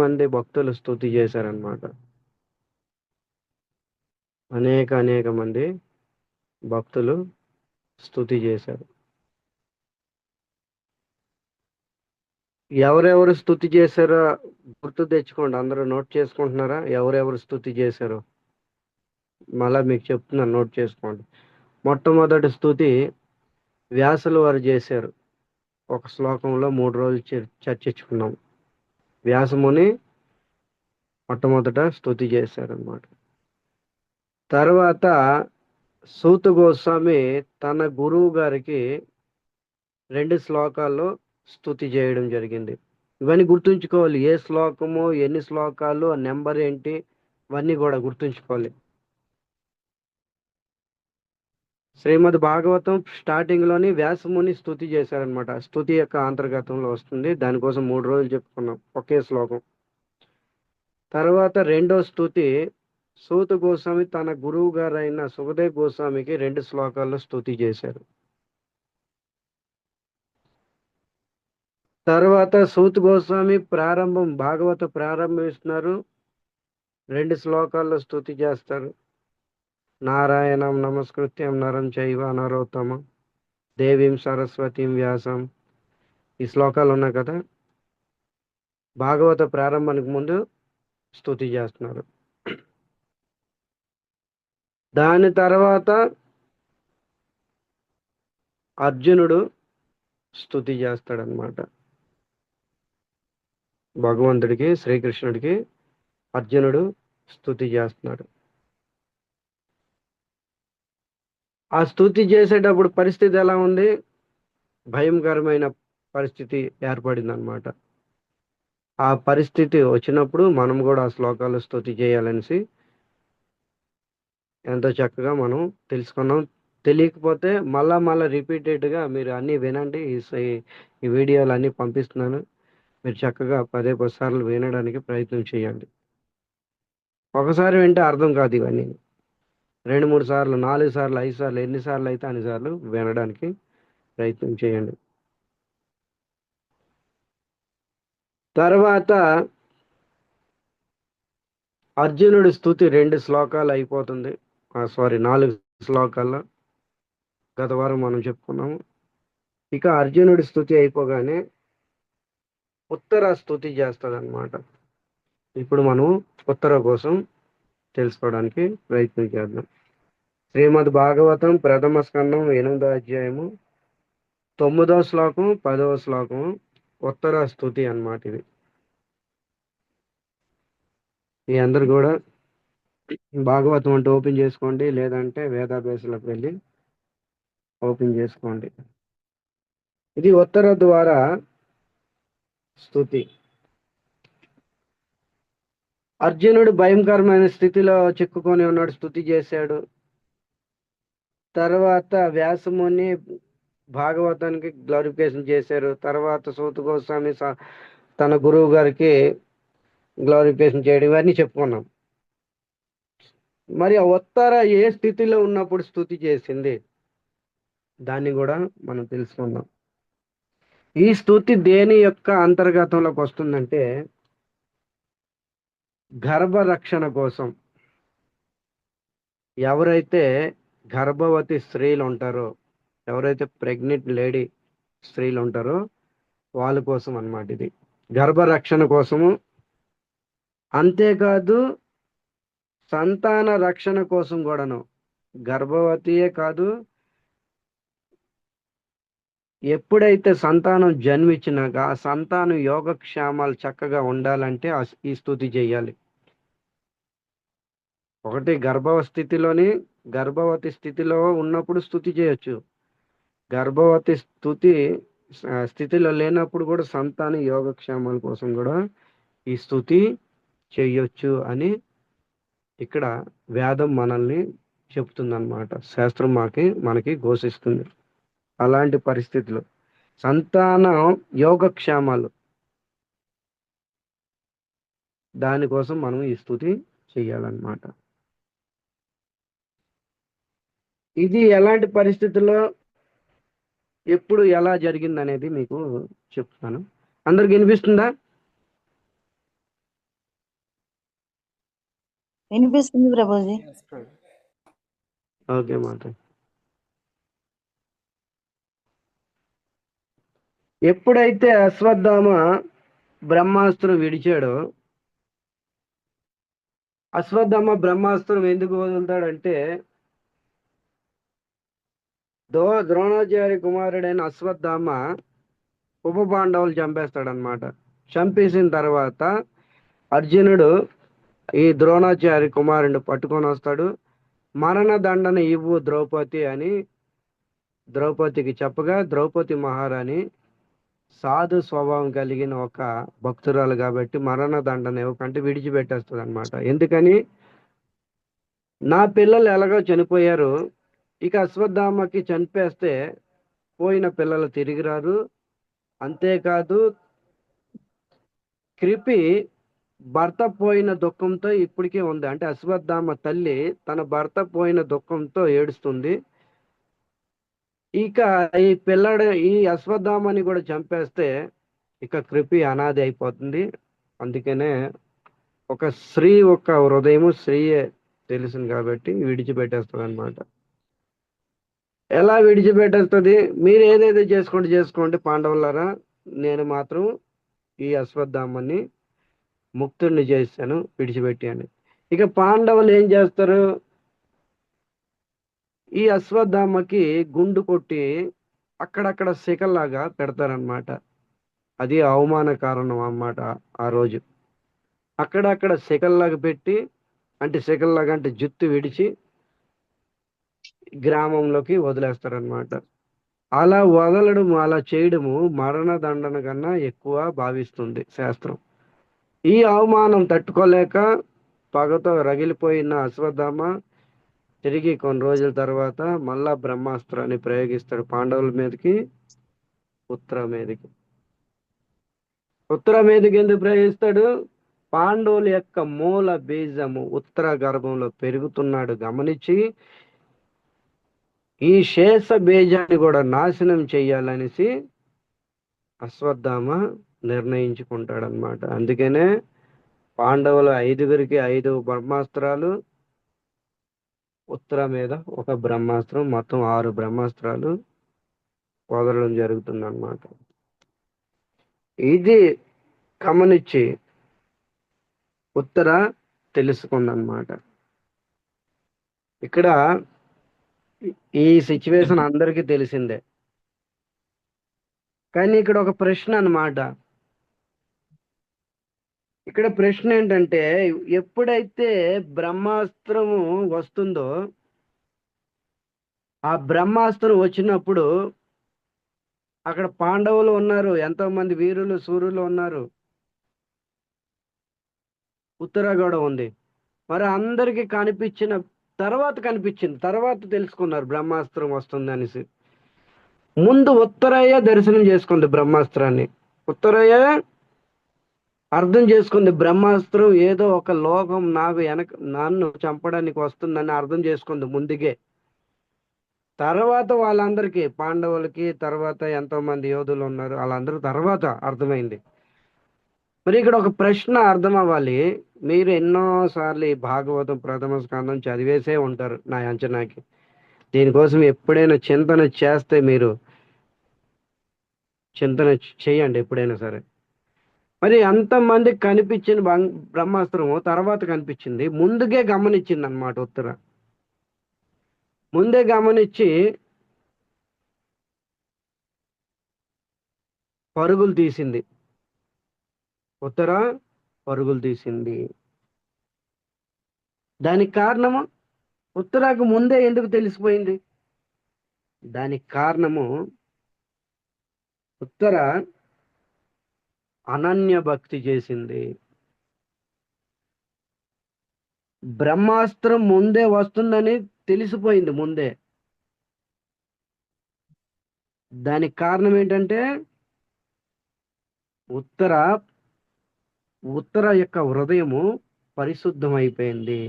మంది భక్తులు స్తుతి చేశారనమాట. అనేక మంది భక్తులు స్తుతి చేశారు. ఎవరెవరు స్తుతి చేశారో గుర్తు తెచ్చుకోండి. అందరూ నోట్ చేసుకుంటున్నారా? ఎవరెవరు స్తుతి చేశారో మళ్ళా మీకు చెప్తున్నాను, నోట్ చేసుకోండి. మొట్టమొదటి స్తుతి వ్యాసులు వారు చేశారు. ఒక శ్లోకంలో 3 రోజులు చర్చించుకున్నాం. వ్యాసముని మొట్టమొదట స్తుతి చేశారనమాట. తర్వాత సూత గోస్వామి తన గురువు గారికి 2 శ్లోకాల్లో స్తుతి చేయడం జరిగింది. ఇవన్నీ గుర్తుంచుకోవాలి. ఏ శ్లోకము, ఎన్ని శ్లోకాలు, ఆ నెంబర్ ఏంటి, ఇవన్నీ కూడా గుర్తుంచుకోవాలి. శ్రీమద్ భాగవతం స్టార్టింగ్ లోని వ్యాసముని స్తుతి చేశారనమాట. స్తుతి యొక్క అంతర్గతంలో వస్తుంది. దానికోసం 3 రోజులు చెప్పుకున్నాం ఒకే శ్లోకం. తర్వాత రెండో స్తుతి సూత గోస్వామి తన గురువు గారైన సుఖదేవ్ గోస్వామికి 2 శ్లోకాల్లో స్తుతి చేశారు. తర్వాత సూత్ గోస్వామి భాగవత ప్రారంభిస్తున్నారు. 2 శ్లోకాల్లో స్తుతి చేస్తారు. నారాయణం నమస్కృత్యం నరం చైవ నరోత్తమం దేవీం సరస్వతీం వ్యాసం. ఈ శ్లోకాలు ఉన్నాయి కదా, భాగవత ప్రారంభానికి ముందు స్తుతి చేస్తున్నారు. దాని తర్వాత అర్జునుడు స్తుతి చేస్తాడనమాట. భగవంతుడికి, శ్రీకృష్ణుడికి అర్జునుడు స్తుతి చేస్తున్నాడు. ఆ స్తుతి చేసేటప్పుడు పరిస్థితి ఎలా ఉంది? భయంకరమైన పరిస్థితి ఏర్పడింది అనమాట. ఆ పరిస్థితి వచ్చినప్పుడు మనం కూడా ఆ శ్లోకాలు స్తుతి చేయాలనేసి ఎంతో చక్కగా మనం తెలుసుకున్నాం. తెలియకపోతే మళ్ళా రిపీటెడ్గా మీరు అన్నీ వినండి. ఈ వీడియోలు అన్నీ పంపిస్తున్నాను. మీరు చక్కగా 10 సార్లు వినడానికి ప్రయత్నం చేయండి. ఒకసారి వింటే అర్థం కాదు ఇవన్నీ. 2-3 సార్లు, 4 సార్లు, 5 సార్లు, ఎన్ని సార్లు అయితే అన్ని సార్లు వినడానికి ప్రయత్నం చేయండి. తర్వాత అర్జునుడి స్తుతి 2 శ్లోకాలు అయిపోతుంది. 4 శ్లోకాల్లో గత వారం మనం చెప్పుకున్నాము. ఇక అర్జునుడి స్తుతి అయిపోగానే ఉత్తర స్తుతి చేస్తాడనమాట. ఇప్పుడు మనం ఉత్తర కోసం తెలుసుకోవడానికి ప్రయత్నం చేద్దాం. శ్రీమద్ భాగవతం ప్రథమ స్కందం 8వ అధ్యాయము 9వ శ్లోకం, 10వ శ్లోకం ఉత్తర స్తుతి అన్నమాట. ఇది ఈ అందరు కూడా భాగవతం అంటే ఓపెన్ చేసుకోండి, లేదంటే వేదాభ్యాసులకు వెళ్ళి ఓపెన్ చేసుకోండి. ఇది ఉత్తర ద్వారా స్తుతి. అర్జునుడు భయంకరమైన స్థితిలో చిక్కుకొని ఉన్నాడు, స్తుతి చేశాడు. తర్వాత వ్యాసముని భాగవతానికి గ్లోరిఫికేషన్ చేశారు. తర్వాత సూత గోస్వామి తన గురువు గారికి గ్లోరిఫికేషన్ చేయడం, ఇవన్నీ చెప్పుకున్నాం. మరి ఆ ఉత్తర ఏ స్థితిలో ఉన్నప్పుడు స్తుతి చేసింది, దాన్ని కూడా మనం తెలుసుకుందాం. ఈ స్తుతి దేని యొక్క అంతర్గతంలోకి వస్తుందంటే గర్భరక్షణ కోసం. ఎవరైతే గర్భవతి స్త్రీలు ఉంటారో, ఎవరైతే ప్రెగ్నెంట్ లేడీ స్త్రీలు ఉంటారో వాళ్ళ కోసం అన్నమాట. ఇది గర్భరక్షణ కోసము. అంతేకాదు సంతాన రక్షణ కోసం కూడాను. గర్భవతియే కాదు, ఎప్పుడైతే సంతానం జన్మించినాక ఆ సంతానం యోగక్షేమాలు చక్కగా ఉండాలంటే ఈ స్తుతి చేయాలి. ఒకటి గర్భవతి స్థితిలో ఉన్నప్పుడు స్తుతి చేయొచ్చు. గర్భవతి స్థితిలో లేనప్పుడు కూడా సంతాన యోగక్షేమాల కోసం కూడా ఈ స్తుతి చేయొచ్చు అని ఇక్కడ వేదం మనల్ని చెప్తుందన్నమాట. శాస్త్రం మనకి ఘోషిస్తుంది. అలాంటి పరిస్థితులు సంతాన యోగక్షేమాలు, దానికోసం మనం ఈ స్తుతి చెయ్యాలన్నమాట. ఇది ఎలాంటి పరిస్థితుల్లో ఎప్పుడు ఎలా జరిగింది అనేది మీకు చెప్తాను. అందరికి వినిపిస్తుందా? వినిపిస్తుంది ప్రభుజీ. ఓకే మాట. ఎప్పుడైతే అశ్వత్థామ బ్రహ్మాస్త్రం విడిచాడో, అశ్వత్థామ బ్రహ్మాస్త్రం ఎందుకు వదులుతాడంటే, ద్రోణాచార్య కుమారుడైన అశ్వత్థామ ఉప పాండవులు చంపేస్తాడనమాట. చంపేసిన తర్వాత అర్జునుడు ఈ ద్రోణాచార్య కుమారుడిని పట్టుకొని వస్తాడు. మరణ దండన ఇవ్వు ద్రౌపది అని ద్రౌపదికి చెప్పగా, ద్రౌపది మహారాణి సాధు స్వభావం కలిగిన ఒక భక్తురాలు కాబట్టి మరణ దండన ఇవ్వకంటే విడిచిపెట్టేస్తుంది అనమాట. ఎందుకని, నా పిల్లలు ఎలాగో చనిపోయారు, ఇక అశ్వత్థామకి చంపేస్తే పోయిన పిల్లలు తిరిగి రారు. అంతేకాదు, కృపి భర్త పోయిన దుఃఖంతో ఇప్పటికీ ఉంది. అంటే అశ్వత్థామ తల్లి తన భర్త పోయిన దుఃఖంతో ఏడుస్తుంది. ఇక ఈ అశ్వత్థామని కూడా చంపేస్తే ఇక కృపి అనాది అయిపోతుంది. అందుకనే ఒక స్త్రీ ఒక హృదయము స్త్రీయే తెలుసును కాబట్టి విడిచిపెట్టేస్తుంది అనమాట. ఎలా విడిచిపెట్టేస్తుంది? మీరు ఏదైతే చేసుకోండి పాండవులారా, నేను మాత్రం ఈ అశ్వత్థామని ముక్తుడిని చేశాను, విడిచిపెట్టాను. ఇక పాండవులు ఏం చేస్తారు? ఈ అశ్వత్థామకి గుండు కొట్టి అక్కడక్కడ శిఖలాగా పెడతారనమాట. అది అవమాన కారణం అన్నమాట. ఆ రోజు అక్కడక్కడ శిఖల్లాగా పెట్టి, అంటే శిఖల్లాగా అంటే జుత్తు విడిచి గ్రామంలోకి వదిలేస్తారనమాట. అలా వదలడం, అలా చేయడము మరణ దండన కన్నా ఎక్కువ భావిస్తుంది శాస్త్రం. ఈ అవమానం తట్టుకోలేక పగతో రగిలిపోయిన అశ్వత్థామ తిరిగి కొన్ని రోజుల తర్వాత మళ్ళా బ్రహ్మాస్త్రాన్ని ప్రయోగిస్తాడు పాండవుల మీదకి, ఉత్తర మీదకి. ఉత్తర మీదకి ఎందుకు ప్రయోగిస్తాడు? పాండవుల యొక్క మూల బీజము ఉత్తర గర్భంలో పెరుగుతున్నాడు గమనించి ఈ శేష బీజాన్ని కూడా నాశనం చెయ్యాలనేసి అశ్వత్థామ నిర్ణయించుకుంటాడనమాట. అందుకనే పాండవుల 5గురికి 5 బ్రహ్మాస్త్రాలు, ఉత్తర మీద ఒక బ్రహ్మాస్త్రం, మొత్తం 6 బ్రహ్మాస్త్రాలు వదలడం జరుగుతుంది అన్నమాట. ఇది గమనించి ఉత్తర తెలుసుకుందన్నమాట. ఇక్కడ ఈ సిచ్యువేషన్ అందరికీ తెలిసిందే. కానీ ఇక్కడ ఒక ప్రశ్న అన్నమాట. ఇక్కడ ప్రశ్న ఏంటంటే, ఎప్పుడైతే బ్రహ్మాస్త్రము వస్తుందో, ఆ బ్రహ్మాస్త్రం వచ్చినప్పుడు అక్కడ పాండవులు ఉన్నారు, ఎంతో మంది వీరులు సూర్యులు ఉన్నారు, ఉత్తర కూడా ఉంది. మరి అందరికి కనిపించింది తర్వాత తెలుసుకున్నారు బ్రహ్మాస్త్రం వస్తుంది అనేసి. ముందు ఉత్తరయ్య దర్శనం చేసుకుంది బ్రహ్మాస్త్రాన్ని. ఉత్తరయ్య అర్థం చేసుకుంది బ్రహ్మాస్త్రం ఏదో ఒక లోకం నన్ను చంపడానికి వస్తుందని అర్థం చేసుకుంది ముందుగే. తర్వాత వాళ్ళందరికీ, పాండవులకి తర్వాత ఎంతో మంది యోధులు ఉన్నారు, వాళ్ళందరూ తర్వాత అర్థమైంది. మరి ఇక్కడ ఒక ప్రశ్న అర్థం అవ్వాలి. మీరు ఎన్నోసార్లు ఈ భాగవతం ప్రథమ స్కందం చదివేసే ఉంటారు నా అంచనాకి. దీనికోసం ఎప్పుడైనా చింతన చేస్తే మీరు చింతన చేయండి ఎప్పుడైనా సరే. మరి అంతమందికి కనిపించిన బ్రహ్మాస్త్రము తర్వాత కనిపించింది, ముందుగే గమనించింది అనమాట. ఉత్తర ముందే గమనించి పరుగులు తీసింది. ఉత్తర పరుగులు తీసింది. దానికి కారణము, ఉత్తరకు ముందే ఎందుకు తెలిసిపోయింది? దానికి కారణము, ఉత్తర అనన్య భక్తి చేసింది. బ్రహ్మాస్త్రం ముందే వస్తుందని తెలిసిపోయింది ముందే. దానికి కారణం ఏంటంటే ఉత్తర యొక్క హృదయము పరిశుద్ధం అయిపోయింది,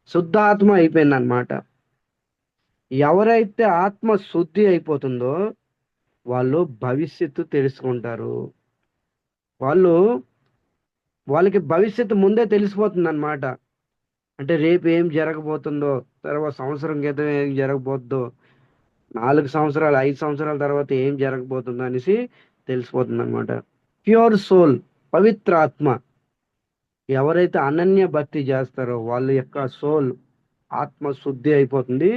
శుద్ధాత్మ అయిపోయింది అన్నమాట. ఎవరైతే ఆత్మ శుద్ధి అయిపోతుందో వాళ్ళు భవిష్యత్తు తెలుసుకుంటారు. వాళ్ళకి భవిష్యత్తు ముందే తెలిసిపోతుంది అన్నమాట. అంటే రేపు ఏం జరగబోతుందో, తర్వాత సంవత్సరం క్రితం ఏం జరగబోతుందో, 4 సంవత్సరాలు 5 సంవత్సరాల తర్వాత ఏం జరగబోతుందో అనేసి తెలిసిపోతుంది అనమాట. ప్యూర్ సోల్, పవిత్ర ఆత్మ, ఎవరైతే అనన్య భక్తి చేస్తారో వాళ్ళ యొక్క సోల్, ఆత్మ శుద్ధి అయిపోతుంది.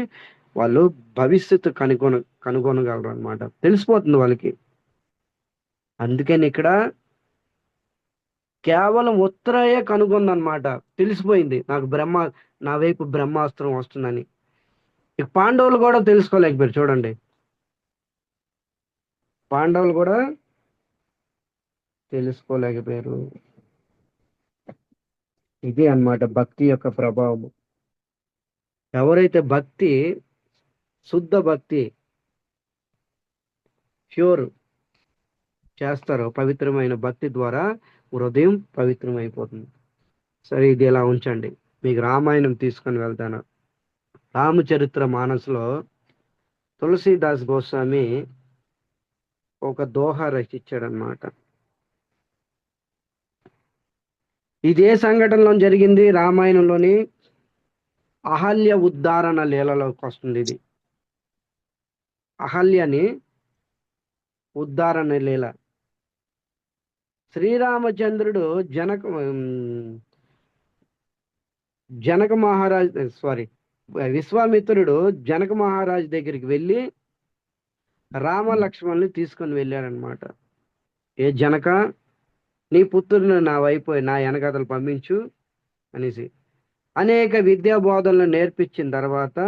వాళ్ళు భవిష్యత్తు కనుగొనగలరు అనమాట, తెలిసిపోతుంది వాళ్ళకి. అందుకని ఇక్కడ కేవలం ఉత్తరయే కనుగొందనమాట, తెలిసిపోయింది నాకు నా వైపు బ్రహ్మాస్త్రం వస్తుందని. ఇక పాండవులు కూడా తెలుసుకోలేకపోయారు చూడండి, పాండవులు కూడా తెలుసుకోలేకపోయారు. ఇది అన్నమాట భక్తి యొక్క ప్రభావం. ఎవరైతే శుద్ధ భక్తి, ప్యూర్ చేస్తారో, పవిత్రమైన భక్తి ద్వారా హృదయం పవిత్రమైపోతుంది. సరే, ఇది ఇలా ఉంచండి. మీకు రామాయణం తీసుకొని వెళ్తాను. రామచరిత్ర మానస్లో తులసీదాస్ గోస్వామి ఒక దోహ రచించాడనమాట. ఇదే సంఘటనలో జరిగింది. రామాయణంలోని అహల్య ఉద్ధారణ లీలలోకి వస్తుంది. ఇది అహల్యని ఉద్ధారణ లీల. శ్రీరామచంద్రుడు జనక మహారాజ్ సారీ విశ్వామిత్రుడు జనక మహారాజ్ దగ్గరికి వెళ్ళి రామ లక్ష్మణ్ని తీసుకొని వెళ్ళాడనమాట. ఏ జనక, నీ పుత్రుని నా వైపు నా వెనకతలు పంపించు అనేసి అనేక విద్యా బోధనలు నేర్పించిన తర్వాత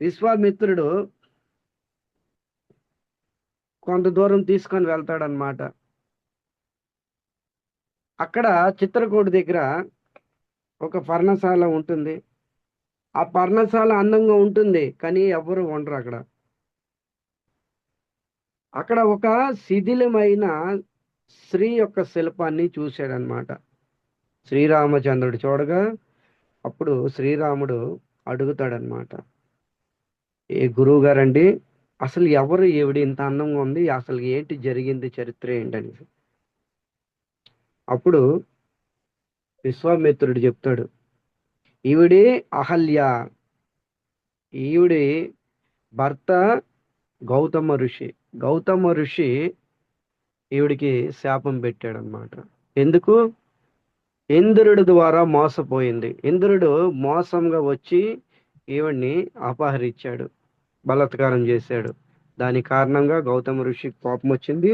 విశ్వామిత్రుడు కొంత దూరం తీసుకొని వెళ్తాడనమాట. అక్కడ చిత్రకూట దగ్గర ఒక పర్ణశాల ఉంటుంది. ఆ పర్ణశాల అందంగా ఉంటుంది, కానీ ఎవ్వరు ఉండరు అక్కడ. అక్కడ ఒక శిథిలమైన స్త్రీ యొక్క శిల్పాన్ని చూశాడనమాట శ్రీరామచంద్రుడు. చూడగా అప్పుడు శ్రీరాముడు అడుగుతాడనమాట, ఏ గురువు గారండి, అసలు ఎవరు ఈవిడ ఇంత అందంగా ఉంది, అసలు ఏంటి జరిగింది, చరిత్ర ఏంటని. అప్పుడు విశ్వామిత్రుడు చెప్తాడు, ఈవిడి అహల్య, ఈవిడి భర్త గౌతమ ఋషి ఈవిడికి శాపం పెట్టాడనమాట. ఎందుకు? ఇంద్రుడి ద్వారా మోసపోయింది. ఇంద్రుడు మోసంగా వచ్చి ఈవిడ్ని అపహరించాడు, బలాత్కారం చేశాడు. దాని కారణంగా గౌతమ ఋషి కోపం వచ్చింది,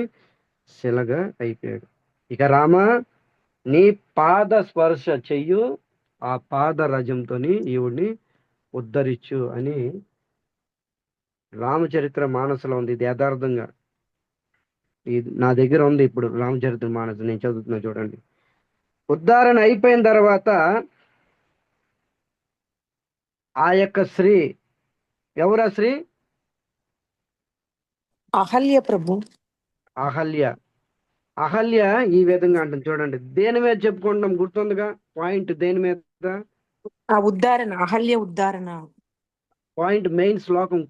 శిలగా అయిపోయాడు. ఇక రామ, నీ పాద స్పర్శ చెయ్యు, ఆ పాద రజంతోని ఈవిడ్ని ఉద్ధరించు అని రామచరిత్ర మానసలో ఉంది. ఇది యథార్థంగా ఇది నా దగ్గర ఉంది. ఇప్పుడు రామచరిత్ర మానస నేను చదువుతున్నా చూడండి. ఉద్ధారణ అయిపోయిన తర్వాత ఆ యొక్క స్త్రీ, ఎవరా స్త్రీ? అహల్య ప్రభు. అహల్య. అహల్య ఈ విధంగా అంటుంది చూడండి. దేని మీద చెప్పుకుంటాం గుర్తుందిగా పాయింట్? దేని మీద? ఆ ఉద్ధారణ, అహల్య ఉద్ధారణ పాయింట్, మెయిన్ శ్లోకం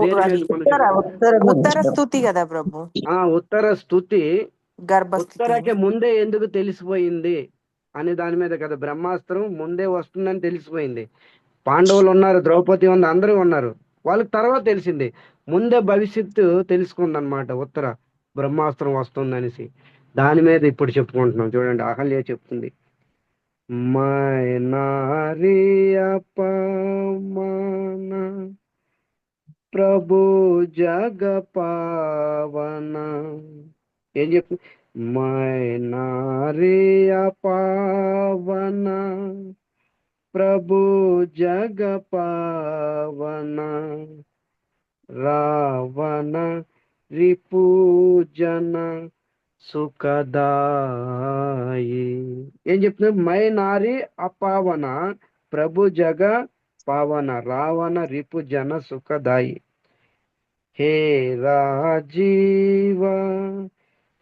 దేని మీద? ఉత్తర స్తుతి కదా ప్రభు. ఉత్తర స్తుతి. గర్భస్థితి. ఉత్తరకి ముందే ఎందుకు తెలిసిపోయింది అనే దాని మీద కదా. బ్రహ్మాస్త్రం ముందే వస్తుందని తెలిసిపోయింది. పాండవులు ఉన్నారు, ద్రౌపది ఉంది, అందరూ ఉన్నారు. వాళ్ళకి తర్వాత తెలిసింది. ముందే భవిష్యత్తు తెలుసుకుందనమాట ఉత్తర, బ్రహ్మాస్త్రం వస్తుందనేసి. దాని మీద ఇప్పుడు చెప్పుకుంటున్నాం చూడండి. అహల్య చెప్తుంది, ప్రభు జగ పావన. ఏం చెప్తుంది? పావన ప్రభు జగ పావన రావణ రిపూజన సుఖదాయి. ఏం చెప్తుంది? మై నారి అపావన ప్రభు జగ పావన రావణ రిపుజన సుఖదాయి. హే రాజీవ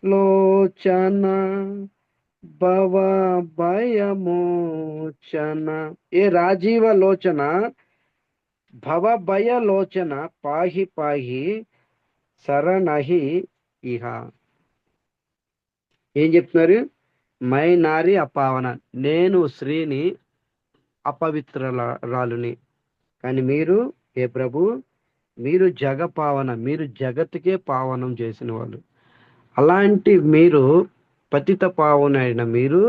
లోచన భవ భయమోచన. ఏ రాజీవ లోచన భవ భయలోచన పాహి పాహి శరణహి ఇహ. ఏం చెప్తున్నారు? మై నారి అపావన, నేను స్త్రీని అపవిత్రరాలుని, కానీ మీరు ఏ ప్రభు, మీరు జగపావన, మీరు జగత్తుకే పావనం చేసిన వాళ్ళు. అలాంటి మీరు పతిత పావనైన మీరు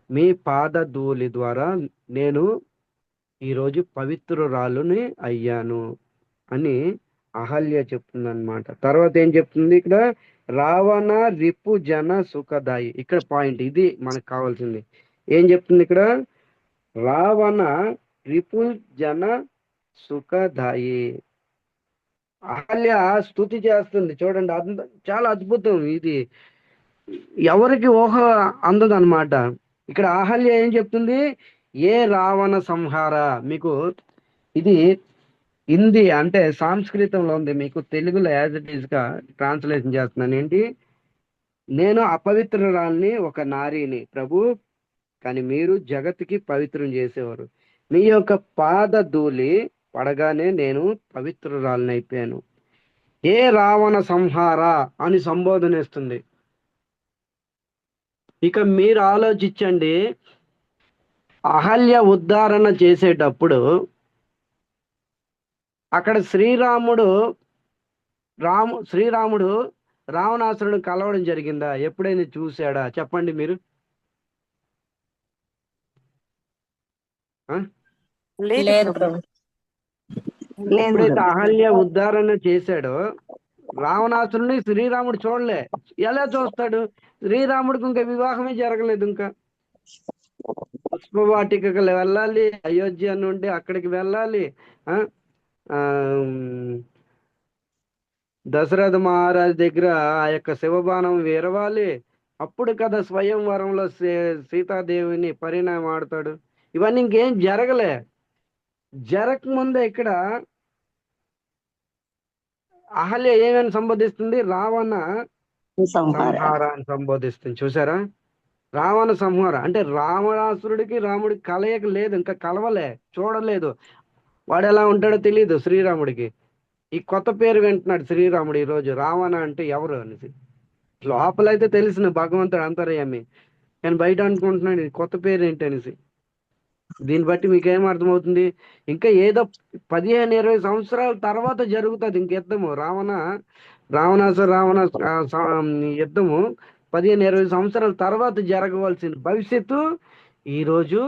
మీ పాదధూళి ద్వారా నేను ఈరోజు పవిత్రురాలుని అయ్యాను అని అహల్య చెప్తుంది అనమాట. తర్వాత ఏం చెప్తుంది ఇక్కడ, రావణ రిపు జన సుఖదాయి. ఇక్కడ పాయింట్ ఇది మనకు కావాల్సింది. ఏం చెప్తుంది ఇక్కడ, రావణ రిపు జన సుఖదాయి. అహల్య స్తుతి చేస్తుంది చూడండి, చాలా అద్భుతం ఇది, ఎవరికి ఊహ అందదన్నమాట. ఇక్కడ అహల్య ఏం చెప్తుంది, ఏ రావణ సంహార. మీకు ఇది హిందీ అంటే సంస్కృతంలో ఉంది, మీకు తెలుగులో యాజ్ ఇట్ ఈస్ గా ట్రాన్స్లేషన్ చేస్తున్నాను. ఏంటి, నేను అపవిత్రురాల్ని, ఒక నారీని ప్రభు, కానీ మీరు జగత్తుకి పవిత్రం చేసేవారు. మీ యొక్క పాద ధూళి పడగానే నేను పవిత్రురాలని అయిపోయాను. ఏ రావణ సంహార అని సంబోధన ఇస్తుంది. ఇక మీరు ఆలోచించండి, అహల్య ఉద్ధారణ చేసేటప్పుడు అక్కడ శ్రీరాముడు రావణాసురుడు కలవడం జరిగిందా? ఎప్పుడైనా చూశాడా? చెప్పండి మీరు. లేదు ప్రభు. ఎప్పుడైతే అహల్య ఉద్ధారణ చేశాడో రావణాసురుని శ్రీరాముడు చూడలే. ఎలా చూస్తాడు? శ్రీరాముడికి ఇంకా వివాహమే జరగలేదు. ఇంకా పుష్పవాటికకు వెళ్ళాలి, అయోధ్య నుండి అక్కడికి వెళ్ళాలి, దశరథ మహారాజు దగ్గర ఆ యొక్క శివబాణం వీరవాలి, అప్పుడు కదా స్వయంవరంలో సీతాదేవిని పరిణామం ఆడతాడు. ఇవన్నీ ఇంకేం జరగలే. జరగకముందే ఇక్కడ అహల్య ఏమని సంబోధిస్తుంది, రావణ సంహార అని సంబోధిస్తుంది. చూసారా, రావణ సంహార అంటే రావణాసురుడికి రాముడికి కలయిక లేదు, ఇంకా కలవలే, చూడలేదు. వాడు ఎలా ఉంటాడో తెలియదు శ్రీరాముడికి. ఈ కొత్త పేరు వింటున్నాడు శ్రీరాముడు ఈరోజు, రావణ అంటే ఎవరు అనేసి. లోపలైతే తెలిసిన భగవంతుడు అంతర్యామి, కానీ బయట అనుకుంటున్నాడు ఇది కొత్త పేరు ఏంటి అనేసి. దీన్ని బట్టి మీకేం అర్థమవుతుంది, ఇంకా ఏదో 15-20 సంవత్సరాల తర్వాత జరుగుతుంది ఇంక యుద్ధము. రావణ యుద్ధము 15-20 సంవత్సరాల తర్వాత జరగవలసిన భవిష్యత్తు ఈరోజు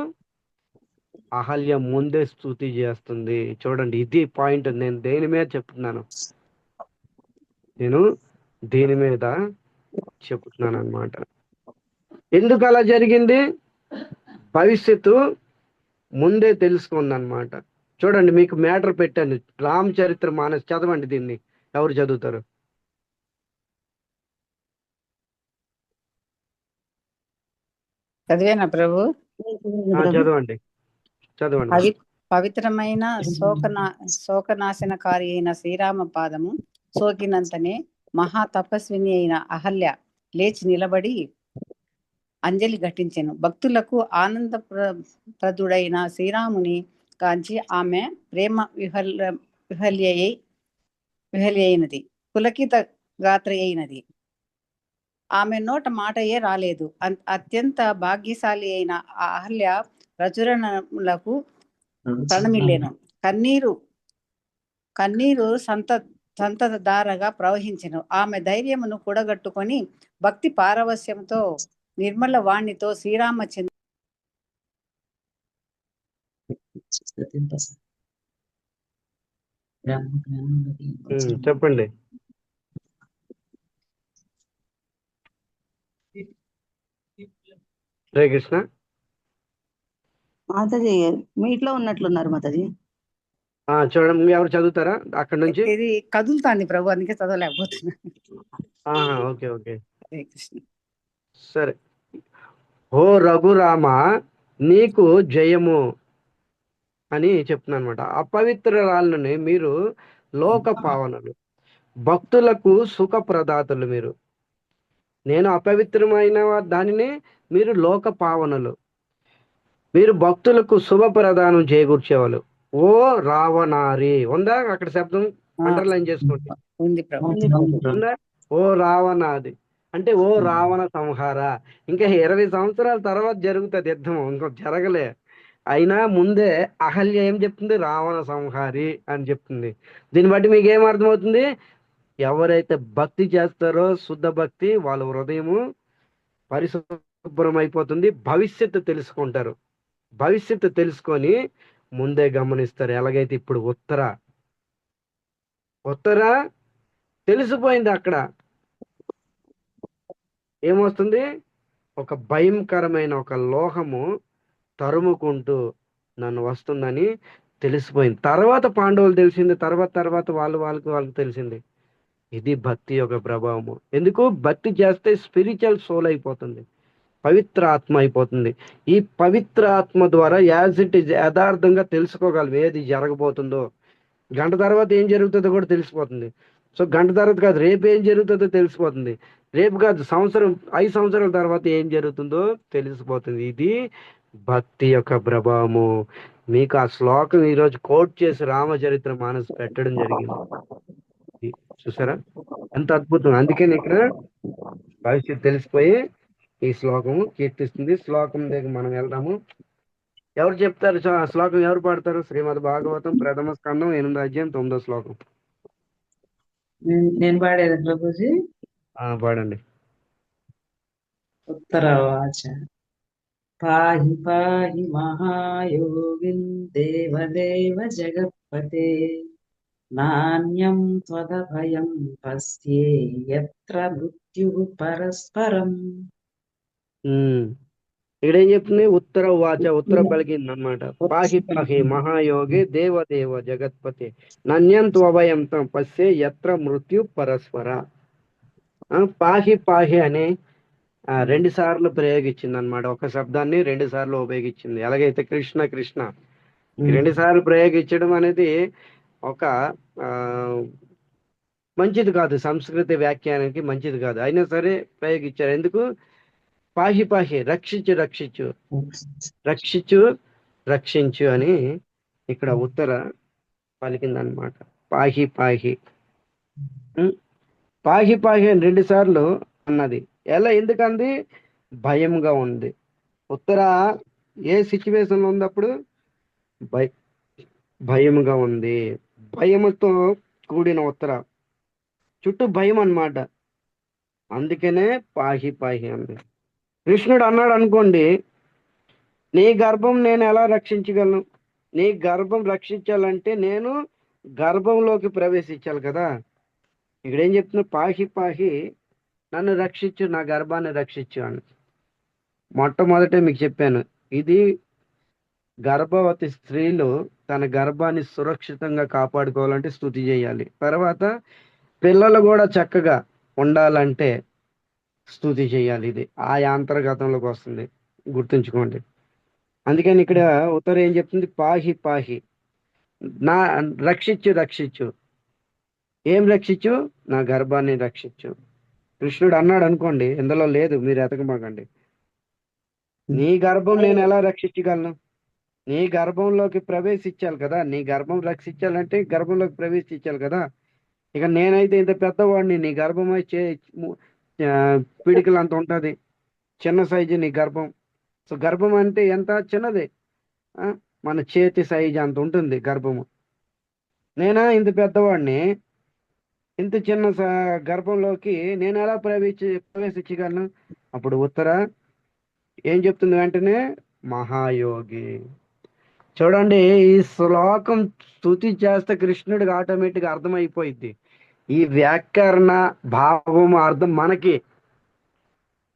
అహల్య ముందే స్తుతి చేస్తుంది. చూడండి, ఇది పాయింట్. నేను దేని మీద చెప్తున్నాను, అన్నమాట. ఎందుకు అలా జరిగింది? భవిష్యత్తు ముందే తెలుసుకుందన్నమాట. చూడండి, మీకు మ్యాటర్ పెట్టాను, రామచరిత్ర మానస్ చదవండి. దీన్ని ఎవరు చదువుతారు? చదివేనా ప్రభు? చదవండి. పవిత్రమైన శోకనాశనకారి అయిన శ్రీరామ పాదము సోకినంతనే మహా తపస్విని అయిన అహల్య లేచి నిలబడి అంజలి ఘటించెను. భక్తులకు ఆనందప్రదుడైన శ్రీరాముని కాంచి ఆమె ప్రేమ విహల్యైనది, పులకిత గాత్ర అయినది. ఆమె నోట మాటయే రాలేదు. అత్యంత భాగ్యశాలి అయిన ఆ అహల్య ప్రచురణములకు ప్రణమిల్లేను. కన్నీరు సంతధారగా ప్రవహించెను. ఆమె ధైర్యమును కూడగట్టుకొని భక్తి పారవస్యంతో నిర్మల వాణితో శ్రీరామచంద్ర చెప్పండి. హరే కృష్ణ. మాతాజీ మీట్లో ఉన్నట్లున్నారు మాతాజీ. చూడండి, ఎవరు చదువుతారా అక్కడ నుంచి? ఇది కదులుతాంది ప్రభు, అందుకే చదవలేకపోతున్నా. ఓకే ఓకే, సరే. ఓ రఘురామ, నీకు జయము అని చెప్తున్నాను అనమాట. అపవిత్రురాలని మీరు లోక పావనులు, భక్తులకు సుఖ ప్రదాతలు మీరు. నేను అపవిత్రమైన దానిని, మీరు లోక పావనులు, మీరు భక్తులకు శుభ ప్రదానం చేకూర్చేవాళ్ళు. ఓ రావణారి ఉందా అక్కడ శబ్దం? అండర్లైన్ చేసుకోండి. ఉంది ప్రభు. ఉందా? ఓ రావణాది, అంటే ఓ రావణ సంహార. ఇంకా 20 సంవత్సరాల తర్వాత జరుగుతుంది యుద్ధం, ఇంకో జరగలే. అయినా ముందే అహల్య ఏం చెప్తుంది? రావణ సంహారి అని చెప్తుంది. దీన్ని బట్టి మీకు ఏం అర్థమవుతుంది? ఎవరైతే భక్తి చేస్తారో శుద్ధ భక్తి, వాళ్ళ హృదయము పరిశుభ్రం అయిపోతుంది, భవిష్యత్తు తెలుసుకుంటారు. భవిష్యత్తు తెలుసుకొని ముందే గమనిస్తారు. ఎలాగైతే ఇప్పుడు ఉత్తర తెలిసిపోయింది. అక్కడ ఏమొస్తుంది? ఒక భయంకరమైన ఒక లోహము తరుముకుంటూ నన్ను వస్తుందని తెలిసిపోయింది. తర్వాత పాండవులు తెలిసింది, తర్వాత వాళ్ళకి తెలిసింది. ఇది భక్తి యొక్క ప్రభావము. ఎందుకు? భక్తి చేస్తే స్పిరిచువల్ సోల్ అయిపోతుంది, పవిత్ర ఆత్మ అయిపోతుంది. ఈ పవిత్ర ఆత్మ ద్వారా యాజ్ ఇట్ ఈజ్ యథార్థంగా తెలుసుకోగలం ఏది జరగబోతుందో. గంట తర్వాత ఏం జరుగుతుందో కూడా తెలిసిపోతుంది. సో గంట తర్వాత కాదు, రేపు ఏం జరుగుతుందో తెలిసిపోతుంది. రేపు కాదు, 5 సంవత్సరాల తర్వాత ఏం జరుగుతుందో తెలిసిపోతుంది. ఇది భక్తి యొక్క ప్రభావము. మీకు ఆ శ్లోకం ఈరోజు కోట్ చేసి రామచరిత్ర మానస్ పెట్టడం జరిగింది. చూసారా ఎంత అద్భుతం! అందుకని ఇక్కడ భవిష్యత్తు తెలిసిపోయి ఈ శ్లోకము కీర్తిస్తుంది. శ్లోకం దగ్గర మనం వెళ్దాము. ఎవరు చెప్తారు? ఆ శ్లోకం ఎవరు పాడతారు? శ్రీమద్ భాగవతం ప్రథమ స్కందం 8వ అధ్యాయం 9వ శ్లోకం. నేను పాడేది ప్రభుజీ. పాడండి. ఉత్తరవాచ పాహి పాహి మహాయోగిన్ దేవదేవ జగత్పతే నాణ్యం త్వదభయం పశ్యే యత్ర మృత్యు పరస్పరం. ఇక్కడ ఏం చెప్తుంది? ఉత్తర వాచ, ఉత్తర పలికింది అనమాట. పాహి పాహి మహాయోగి దేవదేవ జగత్పతి నన్యంత్వభయం పశ్యే యత్ర మృత్యు పరస్పర. పాహి పాహి అని 2 సార్లు ప్రయోగించింది అనమాట. ఒక శబ్దాన్ని 2 సార్లు ఉపయోగించింది. ఎలాగైతే కృష్ణ కృష్ణ 2 సార్లు ప్రయోగించడం అనేది ఒక మంచిది కాదు, సంస్కృతి వ్యాఖ్యానానికి మంచిది కాదు. అయినా సరే ప్రయోగించారు. ఎందుకు? పాహి పాహి రక్షించు రక్షించు రక్షించు రక్షించు అని ఇక్కడ ఉత్తర పలికిందనమాట. పాహి పాహి పాహి పాహి అని 2 సార్లు అన్నది. ఎలా? ఎందుకంది? భయంగా ఉంది. ఉత్తర ఏ సిచ్యువేషన్ లో ఉంది అప్పుడు? భయముగా ఉంది. భయముతో కూడిన ఉత్తర, చుట్టూ భయం అన్నమాట. అందుకనే పాహి పాహి అంది. కృష్ణుడు అన్నాడు అనుకోండి, నీ గర్భం నేను ఎలా రక్షించగలను? నీ గర్భం రక్షించాలంటే నేను గర్భంలోకి ప్రవేశించాలి కదా. ఇక్కడ ఏం చెప్తున్నా? పాహి పాహి నన్ను రక్షించు, నా గర్భాన్ని రక్షించు అని. మొట్టమొదటే మీకు చెప్పాను, ఇది గర్భవతి స్త్రీలు తన గర్భాన్ని సురక్షితంగా కాపాడుకోవాలంటే స్తుతి చేయాలి. తర్వాత పిల్లలు కూడా చక్కగా ఉండాలంటే స్తుతి చేయాలి. ఇది ఆ యాంతర్గతంలోకి వస్తుంది, గుర్తుంచుకోండి. అందుకని ఇక్కడ ఉత్తర ఏం చెప్తుంది? పాహి పాహి నా రక్షించు రక్షించు. ఏం రక్షించు? నా గర్భాన్ని రక్షించు. కృష్ణుడు అన్నాడు అనుకోండి, ఇందులో లేదు, మీరు ఎతకమాకండి. నీ గర్భం నేను ఎలా రక్షించగలను? నీ గర్భంలోకి ప్రవేశించాలి కదా. నీ గర్భం రక్షించాలంటే గర్భంలోకి ప్రవేశించాలి కదా. ఇక నేనైతే ఇంత పెద్దవాడిని, నీ గర్భం పిడికలు అంత ఉంటుంది, చిన్న సైజు నీ గర్భం. సో గర్భం అంటే ఎంత చిన్నది, మన చేతి సైజు అంత ఉంటుంది గర్భము. నేనా ఇంత పెద్దవాడిని, ఇంత చిన్న గర్భంలోకి నేను ఎలా ప్రవేశించగలను? అప్పుడు ఉత్తర ఏం చెప్తుంది వెంటనే? మహాయోగి. చూడండి, ఈ శ్లోకం స్తుతి చేస్తే కృష్ణుడికి ఆటోమేటిక్గా అర్థమైపోయింది. ఈ వ్యాకరణ భావం అర్థం మనకి.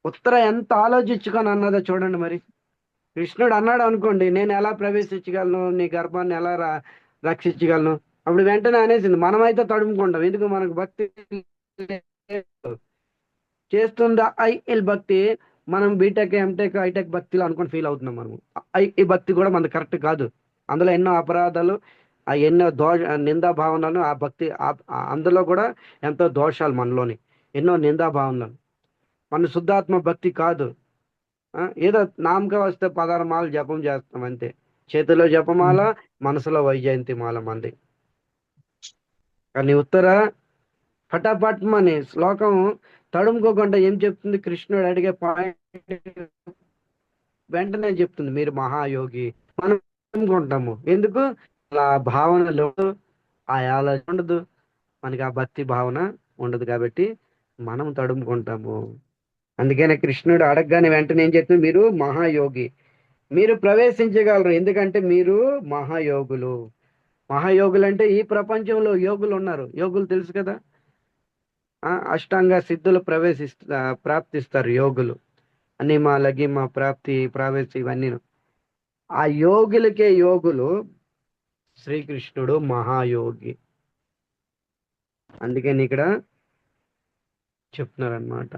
ఉత్తర ఎంత ఆలోచించుకొని అన్నదో చూడండి. మరి కృష్ణుడు అన్నాడు అనుకోండి, నేను ఎలా ప్రవేశించగలను, నీ గర్భాన్ని ఎలా రక్షించగలను, అప్పుడు వెంటనే అనేసింది. మనమైతే తడుముకుంటాం, ఎందుకు? మనకు భక్తి చేస్తుందా భక్తి. మనం బీటెక్ ఎంటెక్ హైటెక్ భక్తిలో అనుకుని ఫీల్ అవుతున్నాం. మనము ఈ భక్తి కూడా మనది కరెక్ట్ కాదు. అందులో ఎన్నో అపరాధాలు, ఎన్నో నిందా భావనలు, ఆ భక్తి అందులో కూడా ఎంతో దోషాలు మనలోని, ఎన్నో నిందా భావనలు. మన శుద్ధాత్మ భక్తి కాదు. ఏదో నామక వస్తే 16 మాల జపం చేస్తాం అంతే. చేతిలో జపమాల, మనసులో వైజయంతి మాల మంది. కానీ ఉత్తర ఫటాఫట్ మన శ్లోకం తడుముకోకుండా ఏం చెప్తుంది? కృష్ణుడు అడిగే పాయింట్ వెంటనే చెప్తుంది, మీరు మహాయోగి. మనం తడుముకుంటాము. ఎందుకు? ఆ భావన లేదు, ఆ ఆలోచన ఉండదు, మనకి ఆ భక్తి భావన ఉండదు, కాబట్టి మనం తడుముకుంటాము. అందుకనే కృష్ణుడు అడగగానే వెంటనే ఏం చెప్తుంది? మీరు మహాయోగి, మీరు ప్రవేశించగలరు, ఎందుకంటే మీరు మహాయోగులు. మహాయోగులు అంటే ఈ ప్రపంచంలో యోగులు ఉన్నారు. యోగులు తెలుసు కదా, అష్టాంగ సిద్ధులు ప్రాప్తిస్తారు యోగులు. అనిమ లగిమ ప్రాప్తి ప్రావేశి ఇవన్నీ. ఆ యోగులకే యోగులు శ్రీకృష్ణుడు మహాయోగి. అందుకని ఇక్కడ చెప్తున్నారనమాట.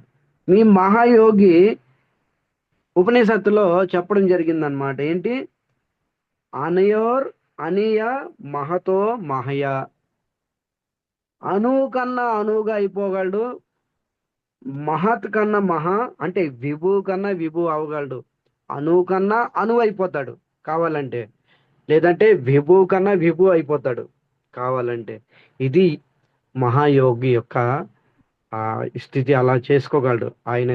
మీ మహాయోగి ఉపనిషత్తులో చెప్పడం జరిగిందనమాట. ఏంటి? అనయోర్ అనియ మహతో మహయ. అణువు కన్నా అణువుగా అయిపోగలడు, మహత్ కన్నా మహా అంటే విభు కన్నా విభు అవగలడు, అణువు కన్నా అణువు అయిపోతాడు కావాలంటే, లేదంటే విభు కన్నా విభు అయిపోతాడు కావాలంటే. ఇది మహాయోగి యొక్క స్థితి. అలా చేసుకోగలడు. ఆయన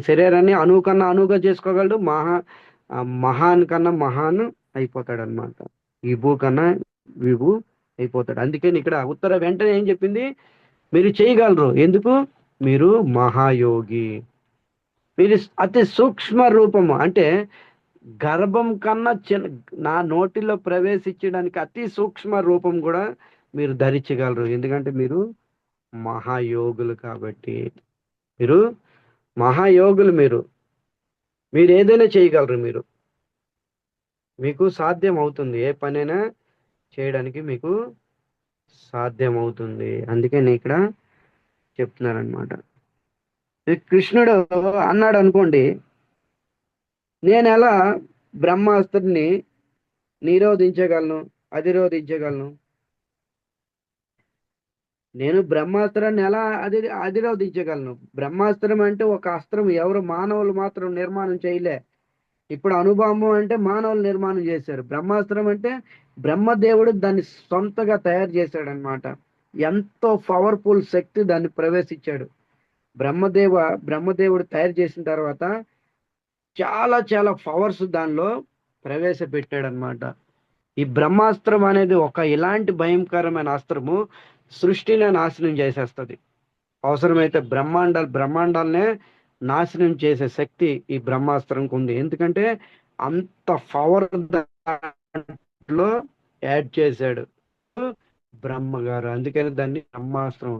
శరీరాన్ని అణువు కన్నా అణువుగా చేసుకోగలడు, మహాన్ కన్నా మహాన్ అయిపోతాడు అనమాట. విభు కన్నా విభు అయిపోతాడు. అందుకని ఇక్కడ ఉత్తర వెంటనే ఏం చెప్పింది? మీరు చేయగలరు, ఎందుకు? మీరు మహాయోగి. మీరు అతి సూక్ష్మ రూపము అంటే గర్భం కన్నా నా నోటిలో ప్రవేశించడానికి అతి సూక్ష్మ రూపం కూడా మీరు ధరించగలరు, ఎందుకంటే మీరు మహాయోగులు కాబట్టి. మీరు మహాయోగులు. మీరు ఏదైనా చేయగలరు. మీకు సాధ్యం అవుతుంది, ఏ పనైనా చేయడానికి మీకు సాధ్యం అవుతుంది. అందుకని ఇక్కడ చెప్తున్నారనమాట. కృష్ణుడు అన్నాడు అనుకోండి, నేను ఎలా బ్రహ్మాస్త్రాన్ని నిరోధించగలను, అధిరోధించగలను? నేను బ్రహ్మాస్త్రాన్ని ఎలా అధిరోధించగలను? బ్రహ్మాస్త్రం అంటే ఒక అస్త్రం, ఎవరు మానవులు మాత్రం నిర్మాణం చేయలే. ఇప్పుడు అణుబాంబు అంటే మానవులు నిర్మాణం చేశారు. బ్రహ్మాస్త్రం అంటే బ్రహ్మదేవుడు దాన్ని సొంతగా తయారు చేశాడు అనమాట. ఎంతో పవర్ఫుల్ శక్తి దాన్ని ప్రవేశించాడు. బ్రహ్మదేవుడు తయారు చేసిన తర్వాత చాలా చాలా పవర్స్ దానిలో ప్రవేశపెట్టాడు అనమాట. ఈ బ్రహ్మాస్త్రం అనేది ఒక ఇలాంటి భయంకరమైన అస్త్రము, సృష్టినే నాశనం చేసేస్తుంది. అవసరమైతే బ్రహ్మాండాలనే నాశనం చేసే శక్తి ఈ బ్రహ్మాస్త్రంకి ఉంది. ఎందుకంటే అంత పవర్ దాంట్లో యాడ్ చేశాడు బ్రహ్మగారు. అందుకని దాన్ని బ్రహ్మాస్త్రం.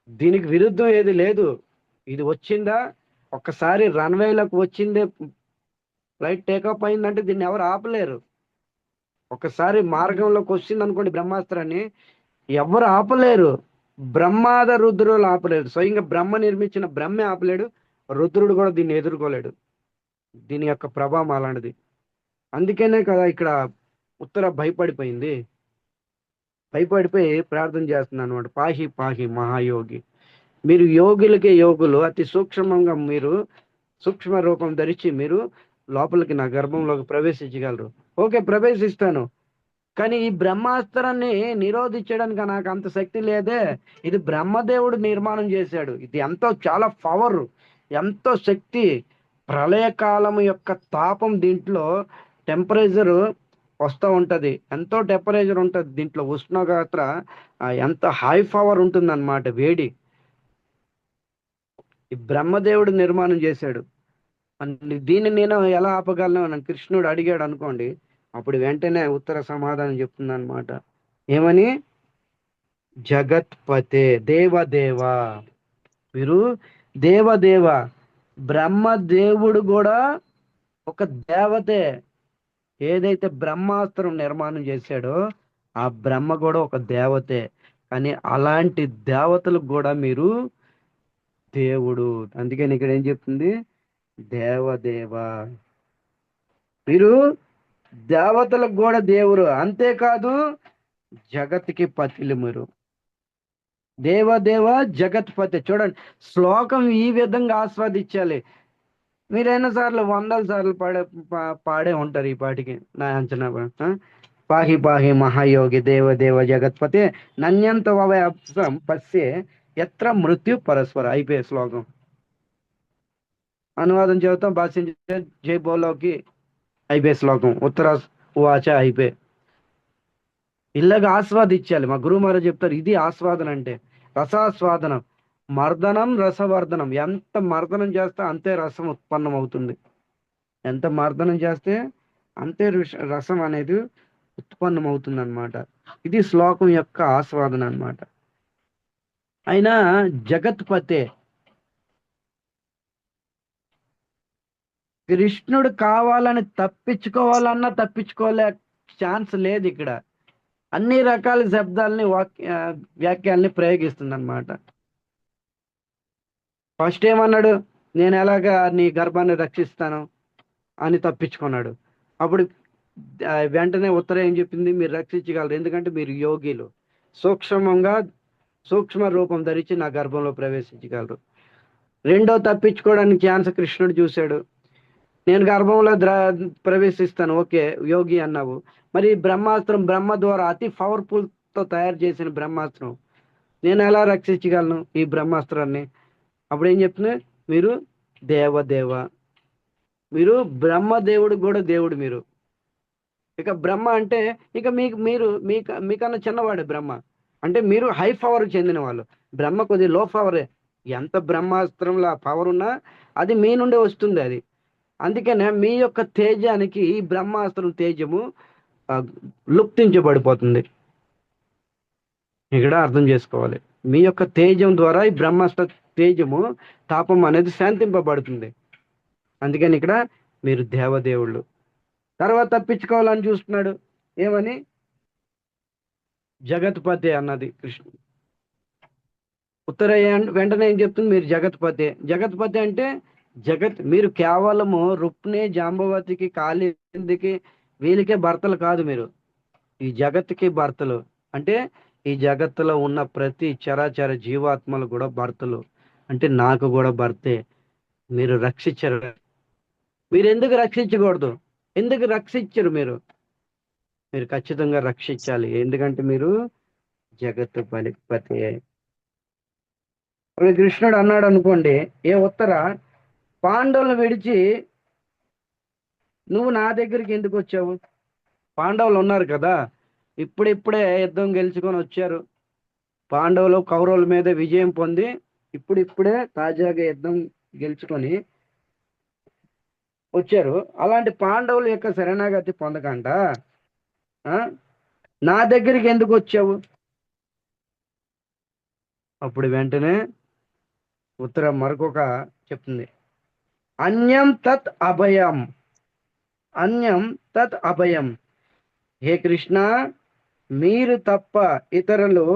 దీనికి విరుద్ధం ఏది లేదు. ఇది వచ్చిందా, ఒక్కసారి రన్వేలకు వచ్చిందే, ఫ్లైట్ టేకప్ అయిందంటే దీన్ని ఎవరు ఆపలేరు. ఒకసారి మార్గంలోకి వచ్చింది అనుకోండి బ్రహ్మాస్త్రాన్ని, ఎవరు ఆపలేరు. బ్రహ్మాద రుద్రులు ఆపలేరు. స్వయంగా బ్రహ్మ నిర్మించిన బ్రహ్మే ఆపలేడు, రుద్రుడు కూడా దీన్ని ఎదుర్కోలేడు. దీని యొక్క ప్రభావం అలాంటిది. అందుకనే కదా ఇక్కడ ఉత్తర భయపడిపోయి ప్రార్థన చేస్తుంది అనమాట. పాహి పాహి మహాయోగి. మీరు యోగులకే యోగులు. అతి సూక్ష్మంగా మీరు సూక్ష్మ రూపం ధరించి మీరు లోపలికి నా గర్భంలోకి ప్రవేశించగలరు. ఓకే, ప్రవేశిస్తాను, కానీ ఈ బ్రహ్మాస్త్రాన్ని నిరోధించడానికి నాకు అంత శక్తి లేదే. ఇది బ్రహ్మదేవుడు నిర్మాణం చేశాడు. ఇది ఎంతో చాలా పవర్, ఎంతో శక్తి. ప్రళయకాలం యొక్క తాపం, దీంట్లో టెంపరేచర్ వస్తూ ఉంటది, ఎంతో టెంపరేచర్ ఉంటుంది దీంట్లో, ఉష్ణోగ్రత ఎంత హై పవర్ ఉంటుంది అన్నమాట, వేడి. ఈ బ్రహ్మదేవుడు నిర్మాణం చేశాడు. దీన్ని నేను ఎలా ఆపగలను అని కృష్ణుడు అడిగాడు అనుకోండి, అప్పుడు వెంటనే ఉత్తర సమాధానం చెప్తుంది అనమాట. ఏమని? జగత్పతే దేవదేవ. మీరు దేవదేవ. బ్రహ్మదేవుడు కూడా ఒక దేవతే. ఏదైతే బ్రహ్మాస్త్రం నిర్మాణం చేశాడో ఆ బ్రహ్మ కూడా ఒక దేవతే. కానీ అలాంటి దేవతలకు కూడా మీరు దేవుడు. అందుకని ఇక్కడ ఏం చెప్తుంది? దేవదేవ. మీరు దేవతలకు కూడా దేవుడు, అంతేకాదు జగత్కి పతిలు. మీరు దేవదేవ జగత్పతి. చూడండి, శ్లోకం ఈ విధంగా ఆస్వాదించాలి. మీరైనా సార్లు 100 సార్లు పాడే ఉంటారు ఈ పాటికి నా అంచనా. పాహి పాహి మహాయోగి దేవదేవ జగత్పతి నన్యంత వవై అప్సం పశ్యే ఎత్ర మృత్యు పరస్పర అయిపోయే శ్లోకం. అనువాదం చెబుతాం, భాషించే జై బోలోకి అయిపోయే శ్లోకం. ఉత్తర ఉవాచ అయిపోయి ఇలాగ ఆస్వాదించాలి. మా గురువు మహారాజ్ చెప్తారు, ఇది ఆస్వాదన అంటే. రసాస్వాదనం, మర్దనం రసవర్ధనం. ఎంత మర్దనం చేస్తే అంతే రసం ఉత్పన్నం అవుతుంది. ఎంత మర్దనం చేస్తే అంతే రసం అనేది ఉత్పన్నం అవుతుంది అనమాట. ఇది శ్లోకం యొక్క ఆస్వాదన అనమాట. అయినా జగత్పతే, కృష్ణుడు కావాలని తప్పించుకోవాలన్నా తప్పించుకోలే ఛాన్స్ లేదు ఇక్కడ. అన్ని రకాల శబ్దాలని వ్యాఖ్యల్ని ప్రయోగిస్తుంది అనమాట. ఫస్ట్ ఏమన్నాడు, నేను ఎలాగా నీ గర్భాన్ని రక్షిస్తాను అని తప్పించుకున్నాడు. అప్పుడు వెంటనే ఉత్తరం ఏం చెప్పింది, మీరు రక్షించగలరు, ఎందుకంటే మీరు యోగిలు, సూక్ష్మ రూపం ధరించి నా గర్భంలో ప్రవేశించగలరు. రెండో తప్పించుకోవడానికి ఛాన్స్ కృష్ణుడు చూశాడు. నేను గర్భంలో ప్రవేశిస్తాను, ఓకే యోగి అన్నావు, మరి బ్రహ్మాస్త్రం, బ్రహ్మ ద్వారా అతి పవర్ఫుల్ తో తయారు చేసిన బ్రహ్మాస్త్రం, నేను ఎలా రక్షించగలను ఈ బ్రహ్మాస్త్రాన్ని? అప్పుడు ఏం చెప్తున్నా, మీరు దేవదేవ, మీరు బ్రహ్మదేవుడు కూడా దేవుడు మీరు. ఇక బ్రహ్మ అంటే ఇక మీకన్నా చిన్నవాడే బ్రహ్మ. అంటే మీరు హై పవర్ చెందిన వాళ్ళు. బ్రహ్మ కొద్దిగా లో పవరే. ఎంత బ్రహ్మాస్త్రంలో పవర్ ఉన్నా అది మీ నుండే వస్తుంది అది. అందుకనే మీ యొక్క తేజానికి ఈ బ్రహ్మాస్త్రం తేజము లుప్తించబడిపోతుంది. ఇక్కడ అర్థం చేసుకోవాలి, మీ యొక్క తేజం ద్వారా ఈ బ్రహ్మాస్త్ర తేజము తాపం అనేది శాంతింపబడుతుంది. అందుకని ఇక్కడ మీరు దేవదేవుళ్ళు. తర్వాత తప్పించుకోవాలని చూస్తున్నాడు, ఏమని, జగత్పతి అన్నది కృష్ణుడు. ఉత్తర వెంటనే ఏం చెప్తుంది, మీరు జగత్పతి. జగత్పతి అంటే జగత్, మీరు కేవలము రుక్మిణి, జాంబవతికి, కాళిందికి వీళ్ళకే భర్తలు కాదు, మీరు ఈ జగత్తుకి భర్తలు. అంటే ఈ జగత్తులో ఉన్న ప్రతి చరాచర జీవాత్మలు కూడా భర్తలు. అంటే నాకు కూడా భర్తే. మీరు రక్షించరు. మీరు ఎందుకు రక్షించకూడదు? ఎందుకు రక్షించరు? మీరు ఖచ్చితంగా రక్షించాలి, ఎందుకంటే మీరు జగత్తు పతి. కృష్ణుడు అన్నాడు అనుకోండి, ఏ ఉత్తర పాండవులను విడిచి నువ్వు నా దగ్గరికి ఎందుకు వచ్చావు? పాండవులు ఉన్నారు కదా, ఇప్పుడిప్పుడే యుద్ధం గెలుచుకొని వచ్చారు. పాండవులు కౌరవుల మీద విజయం పొంది ఇప్పుడిప్పుడే తాజాగా యుద్ధం గెలుచుకొని వచ్చారు. అలాంటి పాండవుల యొక్క శరణాగతి పొందకుండా నా దగ్గరికి ఎందుకు వచ్చావు? అప్పుడు వెంటనే ఉత్తరం మరొక చెప్తుంది, అన్యం తత్ అభయం, అన్యం తత్ అభయం. హే కృష్ణ, మీరు తప్ప ఇతరులు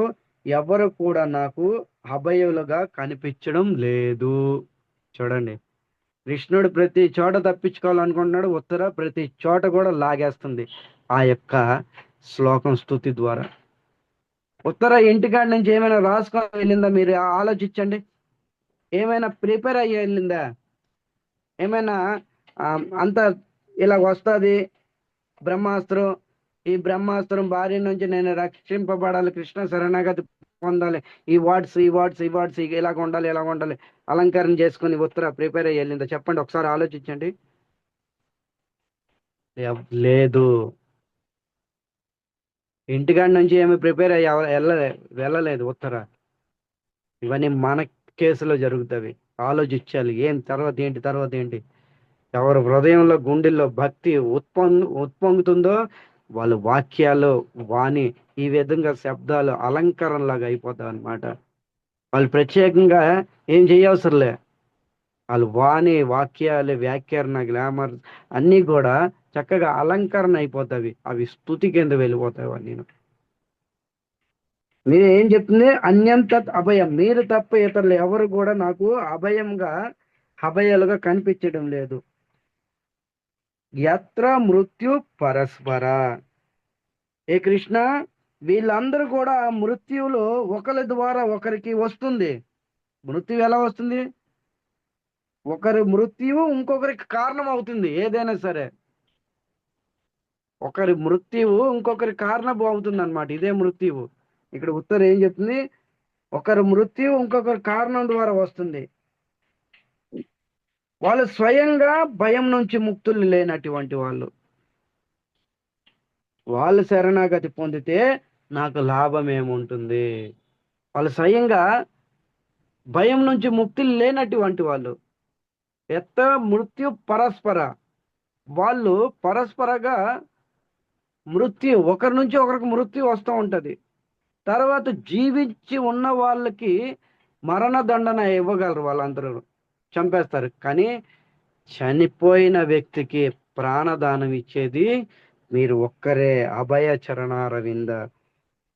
ఎవరు కూడా నాకు అభయులుగా కనిపించడం లేదు. చూడండి, కృష్ణుడు ప్రతి చోట తప్పించుకోవాలనుకుంటున్నాడు, ఉత్తర ప్రతి చోట కూడా లాగేస్తుంది ఆ యొక్క శ్లోకం స్తుతి ద్వారా. ఉత్తర ఇంటికాడ నుంచి ఏమైనా రాసుకొని వెళ్ళిందా? మీరు ఆలోచించండి. ఏమైనా ప్రిపేర్ అయ్యి వెళ్ళిందా? ఏమైనా అంత ఇలా వస్తుంది బ్రహ్మాస్త్రం, ఈ బ్రహ్మాస్త్రం భార్య నుంచి నేను రక్షింపబడాలి, కృష్ణ శరణాగతి పొందాలి, ఈ వార్డ్స్ ఇలాగ ఉండాలి, ఇలాగ ఉండాలి, అలంకరణ చేసుకుని ఉత్తర ప్రిపేర్ అయ్యి వెళ్ళిందా? చెప్పండి, ఒకసారి ఆలోచించండి. లేదు. ఇంటికాడి నుంచి ఏమి ప్రిపేర్ అయ్యి వెళ్ళలేదు ఉత్తర. ఇవన్నీ మన కేసులో జరుగుతాయి. ఆలోచించాలి, ఏం తర్వాత ఏంటి. ఎవరు హృదయంలో గుండెల్లో భక్తి ఉత్పొంగుతుందో వాళ్ళు వాక్యాలు వాణి ఈ విధంగా శబ్దాలు అలంకరణలాగా అయిపోతాయి అన్నమాట. వాళ్ళు ప్రత్యేకంగా ఏం చేయవసరంలే, వాళ్ళు వాణి, వాక్యాలు, వ్యాకరణ, గ్లామర్ అన్నీ కూడా చక్కగా అలంకరణ అయిపోతాయి. అవి స్తుతి కింద వెళ్ళిపోతాయి. మీరు ఏం చెప్తుంది, అన్యం తత్ అభయం, మీరు తప్ప ఇతరులు ఎవరు కూడా నాకు అభయాలుగా కనిపించడం లేదు. యత్ర మృత్యు పరస్పర. ఏ కృష్ణ, వీళ్ళందరూ కూడా మృత్యువులో ఒకరి ద్వారా ఒకరికి వస్తుంది. మృత్యు ఎలా వస్తుంది? ఒకరి మృత్యువు ఇంకొకరికి కారణం అవుతుంది. ఏదైనా సరే ఒకరి మృత్యువు ఇంకొకరి కారణం అవుతుంది అనమాట. ఇదే మృత్యువు. ఇక్కడ ఉత్తరం ఏం చెప్తుంది, ఒకరు మృత్యు ఇంకొకరు కారణం ద్వారా వస్తుంది. వాళ్ళు స్వయంగా భయం నుంచి ముక్తులు లేనటువంటి వాళ్ళు. వాళ్ళు శరణాగతి పొందితే నాకు లాభం ఏముంటుంది? వాళ్ళు స్వయంగా భయం నుంచి ముక్తులు లేనటువంటి వాళ్ళు. ఎత్త మృత్యు పరస్పర, వాళ్ళు పరస్పరగా మృత్యు, ఒకరి నుంచి ఒకరికి మృత్యు వస్తూ ఉంటది. తర్వాత జీవించి ఉన్న వాళ్ళకి మరణ దండన ఇవ్వగలరు, వాళ్ళందరూ చంపేస్తారు. కానీ చనిపోయిన వ్యక్తికి ప్రాణదానం ఇచ్చేది మీరు ఒక్కరే. అభయ చరణారవింద,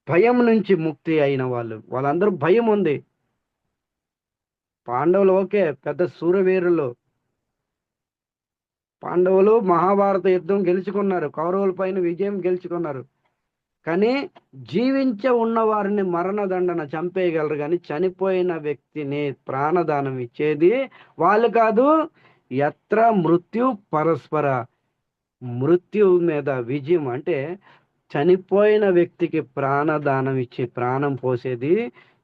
భయం నుంచి ముక్తి అయిన వాళ్ళు. వాళ్ళందరూ భయం ఉంది. పాండవులు ఓకే, పెద్ద శూరవీరులు. పాండవులు మహాభారత యుద్ధం గెలుచుకున్నారు, కౌరవుల పైన విజయం గెలుచుకున్నారు. కానీ ఉన్న వారిని మరణదండన చంపేయగలరు, కానీ చనిపోయిన వ్యక్తిని ప్రాణదానం ఇచ్చేది వాళ్ళు కాదు. ఎత్ర మృత్యు పరస్పర, మృత్యు మీద విజయం అంటే చనిపోయిన వ్యక్తికి ప్రాణదానం ఇచ్చి ప్రాణం పోసేది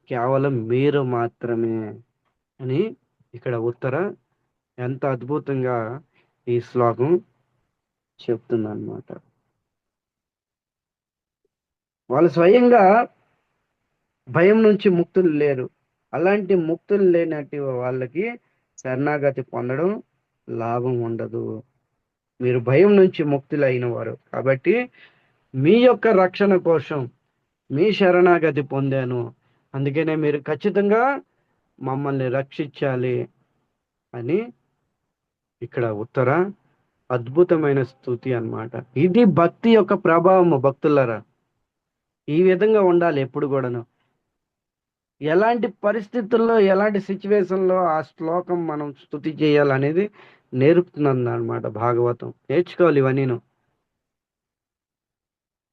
కేవలం మీరు మాత్రమే అని ఇక్కడ ఉత్తర ఎంత అద్భుతంగా ఈ శ్లోకం చెప్తుందన్నమాట. వాళ్ళు స్వయంగా భయం నుంచి ముక్తులు లేరు. అలాంటి ముక్తులు లేనట్టు వాళ్ళకి శరణాగతి పొందడం లాభం ఉండదు. మీరు భయం నుంచి ముక్తులు అయిన వారు కాబట్టి మీ యొక్క రక్షణ కోసం మీ శరణాగతి పొందాను, అందుకనే మీరు ఖచ్చితంగా మమ్మల్ని రక్షించాలి అని ఇక్కడ ఉత్తర అద్భుతమైన స్తుతి అన్నమాట. ఇది భక్తి యొక్క ప్రభావము భక్తులరా. ఈ విధంగా ఉండాలి ఎప్పుడు కూడాను. ఎలాంటి పరిస్థితుల్లో, ఎలాంటి సిచ్యువేషన్లో ఆ శ్లోకం మనం స్తుతి చేయాలనేది నేర్పుతుంది అనమాట భాగవతం. నేర్చుకోవాలి ఇవన్నీను.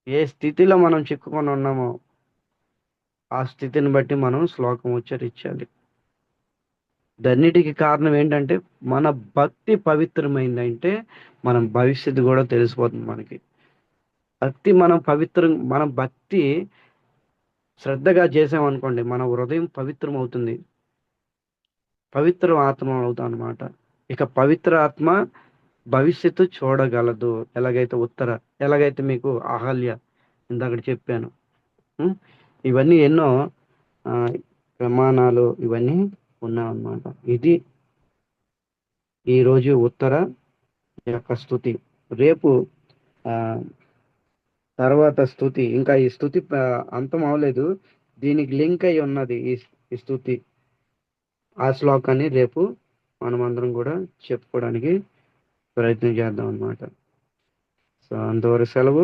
ఏ స్థితిలో మనం చిక్కుకొని ఉన్నామో ఆ స్థితిని బట్టి మనం శ్లోకం ఉచ్చరించాలి. దన్నిటికి కారణం ఏంటంటే మన భక్తి పవిత్రమైందంటే మనం భవిష్యత్తు కూడా తెలిసిపోతుంది మనకి. మన భక్తి శ్రద్ధగా చేసామనుకోండి, మన హృదయం పవిత్రం అవుతుంది, పవిత్ర ఆత్మ అవుతాం అనమాట. ఇక పవిత్ర ఆత్మ భవిష్యత్తు చూడగలదు. ఎలాగైతే మీకు అహల్య ఇందాక చెప్పాను. ఇవన్నీ ఎన్నో ప్రమాణాలు ఇవన్నీ ఉన్నాయన్నమాట. ఇది ఈరోజు ఉత్తర యొక్క స్తుతి. రేపు తర్వాత స్తుతి, ఇంకా ఈ స్తుతి అంతం అవలేదు, దీనికి లింక్ అయి ఉన్నది ఈ స్తుతి. ఆ శ్లోకాన్ని రేపు మనమందరం కూడా చెప్పుకోవడానికి ప్రయత్నం చేద్దాం అన్నమాట. సో అంతవరకు సెలవు.